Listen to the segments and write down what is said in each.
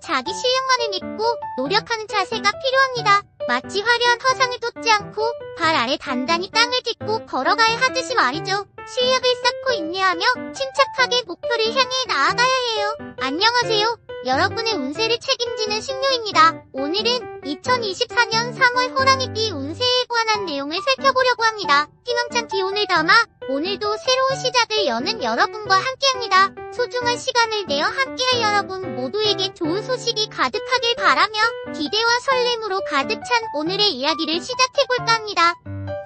자기 실력만을 믿고 노력하는 자세가 필요합니다. 마치 화려한 화상을 돋지 않고 발 아래 단단히 땅을 딛고 걸어가야 하듯이 말이죠. 실력을 쌓고 인내하며 침착하게 목표를 향해 나아가야 해요. 안녕하세요. 여러분의 운세를 책임지는 신유입니다. 오늘은 2024년 3월 호랑이띠 운세에 관한 내용을 살펴보려고 합니다. 희망찬 기운을 담아 오늘도 새로운 시작을 여는 여러분과 함께합니다. 소중한 시간을 내어 함께할 여러분 모두에게 좋은 소식이 가득하길 바라며 기대와 설렘으로 가득 찬 오늘의 이야기를 시작해볼까 합니다.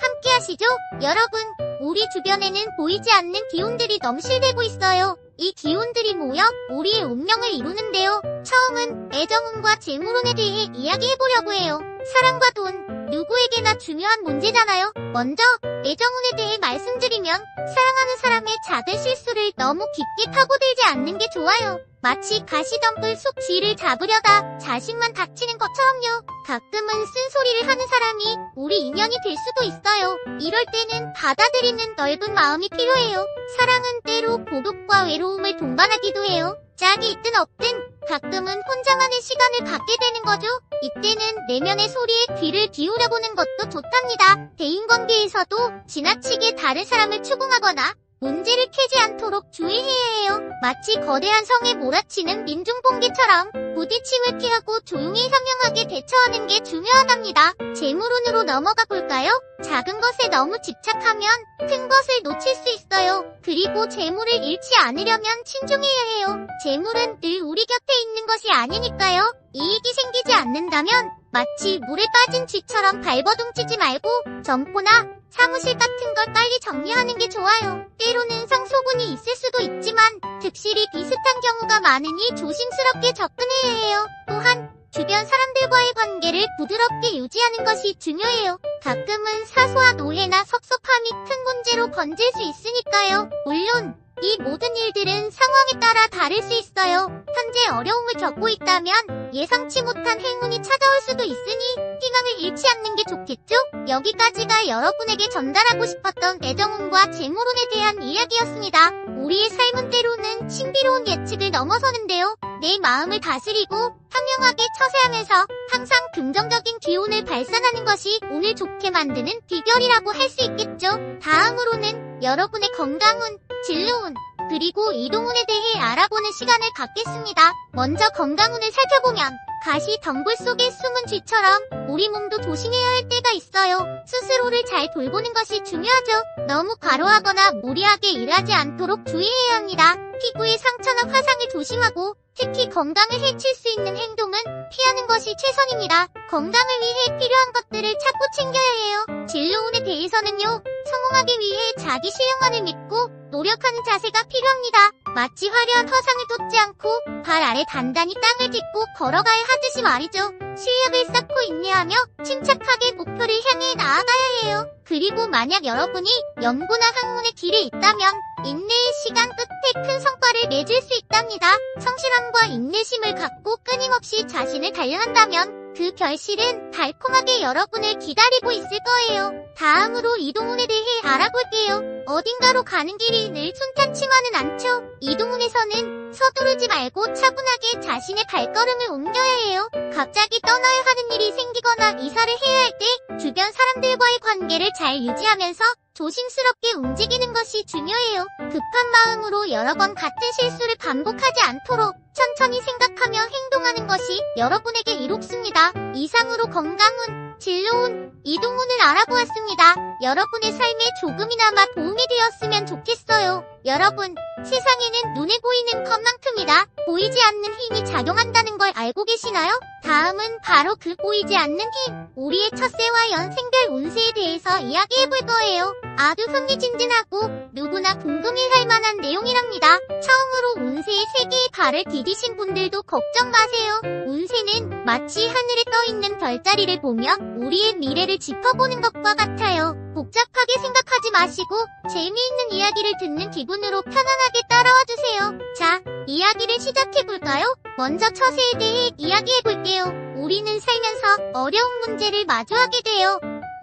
함께하시죠? 여러분, 우리 주변에는 보이지 않는 기운들이 넘실대고 있어요. 이 기운들이 모여 우리의 운명을 이루는데요. 처음은 애정운과 재물운에 대해 이야기해보려고 해요. 사랑과 돈, 누구에게나 중요한 문제잖아요. 먼저 애정운에 대해 말씀드리면 사랑하는 사람의 작은 실수를 너무 깊게 파고들지 않는 게 좋아요. 마치 가시덤불 속 쥐를 잡으려다 자식만 다치는 것처럼요. 가끔은 쓴소리를 하는 사람이 우리 인연이 될 수도 있어요. 이럴 때는 받아들이는 넓은 마음이 필요해요. 사랑은 때로 고독과 외로움을 동반하기도 해요. 짝이 있든 없든 가끔은 혼자만의 시간을 갖게 되는 거죠. 이때는 내면의 소리에 귀를 기울여보는 것도 좋답니다. 대인관계에서도 지나치게 다른 사람을 추궁하거나 문제를 캐지 않도록 주의해야 해요. 마치 거대한 성에 몰아치는 민중봉기처럼 부딪힘을 피하고 조용히 현명하게 대처하는 게 중요하답니다. 재물운으로 넘어가 볼까요? 작은 것에 너무 집착하면 큰 것을 놓칠 수 있어요. 그리고 재물을 잃지 않으려면 신중해야 해요. 재물은 늘 우리 곁에 있는 것이 아니니까요. 이익이 생기지 않는다면 마치 물에 빠진 쥐처럼 발버둥치지 말고 점포나 사무실 같은 걸 빨리 정리하는 게 좋아요. 때로는 상소문이 있을 수도 있지만 득실이 비슷한 경우가 많으니 조심스럽게 접근해야 해요. 또한 주변 사람들과의 관계를 부드럽게 유지하는 것이 중요해요. 가끔은 사소한 오해나 섭섭함이 큰 문제로 번질 수 있으니까요. 물론 이 모든 일들은 상황에 따라 다를 수 있어요. 현재 어려움을 겪고 있다면 예상치 못한 행운이 찾아올 수도 있으니 희망을 잃지 않는 게 좋겠죠? 여기까지가 여러분에게 전달하고 싶었던 애정운과 재물운에 대한 이야기였습니다. 우리의 삶은 때로는 신비로운 예측을 넘어서는데요. 내 마음을 다스리고 현명하게 처세하면서 항상 긍정적인 기운을 발산하는 것이 운을 좋게 만드는 비결이라고 할 수 있겠죠. 다음으로는 여러분의 건강운, 진로운, 그리고 이동운에 대해 알아보는 시간을 갖겠습니다. 먼저 건강운을 살펴보면 가시 덩굴 속에 숨은 쥐처럼 우리 몸도 조심해야 할 때가 있어요. 스스로를 잘 돌보는 것이 중요하죠. 너무 과로하거나 무리하게 일하지 않도록 주의해야 합니다. 피부의 상처나 화상을 조심하고 특히 건강을 해칠 수 있는 행동은 피하는 것이 최선입니다. 건강을 위해 필요한 것들을 찾고 챙겨야 해요. 진로운에 대해서는요. 성공하기 위해 자기 실력만을 믿고 노력하는 자세가 필요합니다. 마치 화려한 화상을 돋지 않고 발 아래 단단히 땅을 딛고 걸어가야 하듯이 말이죠. 실력을 쌓고 인내하며 침착하게 목표를 향해 나아가야 해요. 그리고 만약 여러분이 연구나 학문의 길에 있다면 인내의 시간 끝에 큰 성과를 맺을 수 있답니다. 성실함과 인내심을 갖고 끊임없이 자신을 단련한다면 그 결실은 달콤하게 여러분을 기다리고 있을 거예요. 다음으로 이동운에 대해 알아볼게요. 어딘가로 가는 길이 늘 순탄치만은 않죠. 이동운에서는 서두르지 말고 차분하게 자신의 발걸음을 옮겨야 해요. 갑자기 떠나야 하는 일이 생기거나 이사를 해야 할 때 주변 사람들과의 관계를 잘 유지하면서 조심스럽게 움직이는 것이 중요해요. 급한 마음으로 여러 번 같은 실수를 반복하지 않도록 천천히 생각하며 행동하는 것이 여러분에게 이롭습니다. 이상으로 건강운, 진로운, 이동운을 알아보았습니다. 여러분의 삶에 조금이나마 도움이 되었으면 좋겠어요. 여러분, 세상에는 눈에 보이는 것만큼이나 보이지 않는 힘이 작용한다는 걸 알고 계시나요? 다음은 바로 그 보이지 않는 힘, 우리의 첫세와 연생별 운세에 대해서 이야기해볼 거예요. 아주 흥미진진하고 누구나 궁금해할 만한 내용이랍니다. 처음으로 운세의 세계에 발을 디디신 분들도 걱정 마세요. 운세는 마치 하늘에 떠있는 별자리를 보며 우리의 미래를 짚어보는 것과 같아요. 복잡하게 생각하지 마시고 재미있는 이야기를 듣는 기분으로 편안하게 따라와 주세요. 자, 이야기를 시작해볼까요? 먼저 처세에 대해 이야기해볼게요. 우리는 살면서 어려운 문제를 마주하게 돼요.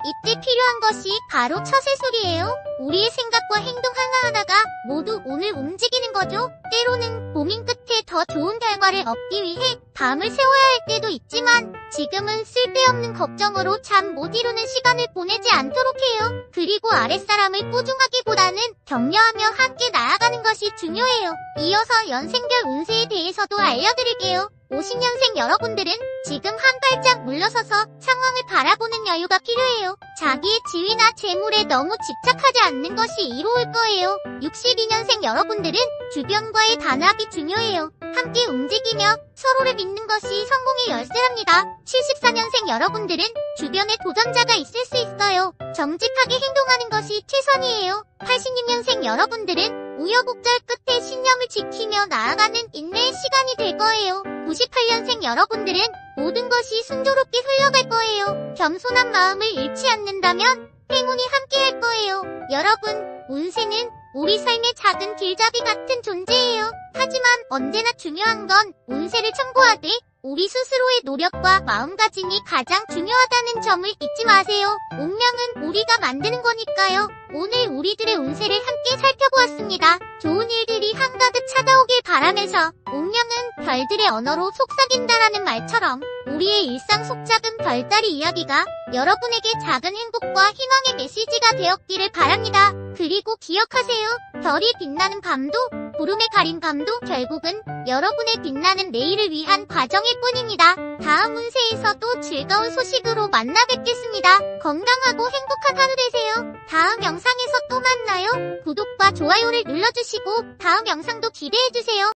이때 필요한 것이 바로 처세술이에요. 우리의 생각과 행동 하나하나가 모두 운을 움직이는 거죠. 때로는 고민 끝에 더 좋은 결과를 얻기 위해 밤을 새워야 할 때도 있지만 지금은 쓸데없는 걱정으로 잠 못 이루는 시간을 보내지 않도록 해요. 그리고 아랫사람을 꾸중하기보다는 격려하며 함께 나아가는 것이 중요해요. 이어서 연생별 운세에 대해서도 알려드릴게요. 50년생 여러분들은 지금 한 발짝 물러서서 상황을 바라보는 여유가 필요해요. 자기의 지위나 재물에 너무 집착하지 않는 것이 이로울 거예요. 62년생 여러분들은 주변과의 단합이 중요해요. 함께 움직이며 서로를 믿는 것이 성공의 열쇠랍니다. 74년생 여러분들은 주변에 도전자가 있을 수 있어요. 정직하게 행동하는 것이 최선이에요. 86년생 여러분들은 우여곡절 끝에 신념을 지키며 나아가는 인내의 시간이 될 거예요. 98년생 여러분들은 모든 것이 순조롭게 흘러갈 거예요. 겸손한 마음을 잃지 않는다면 행운이 함께할 거예요. 여러분, 운세는 우리 삶의 작은 길잡이 같은 존재예요. 하지만 언제나 중요한 건 운세를 참고하되 우리 스스로의 노력과 마음가짐이 가장 중요하다는 점을 잊지 마세요. 운명은 우리가 만드는 거니까요. 오늘 우리들의 운세를 함께 살펴보았습니다. 좋은 일들이 한가득 찾아오길 바라면서 운명은 별들의 언어로 속삭인다라는 말처럼 우리의 일상 속 작은 별다리 이야기가 여러분에게 작은 행복과 희망의 메시지가 되었기를 바랍니다. 그리고 기억하세요. 별이 빛나는 밤도 구름에 가린 밤도 결국은 여러분의 빛나는 내일을 위한 과정일 뿐입니다. 다음 운세에서 또 즐거운 소식으로 만나 뵙겠습니다. 건강하고 행복한 하루 되세요. 다음 영상에서 또 만나요. 구독과 좋아요를 눌러주시고 다음 영상도 기대해주세요.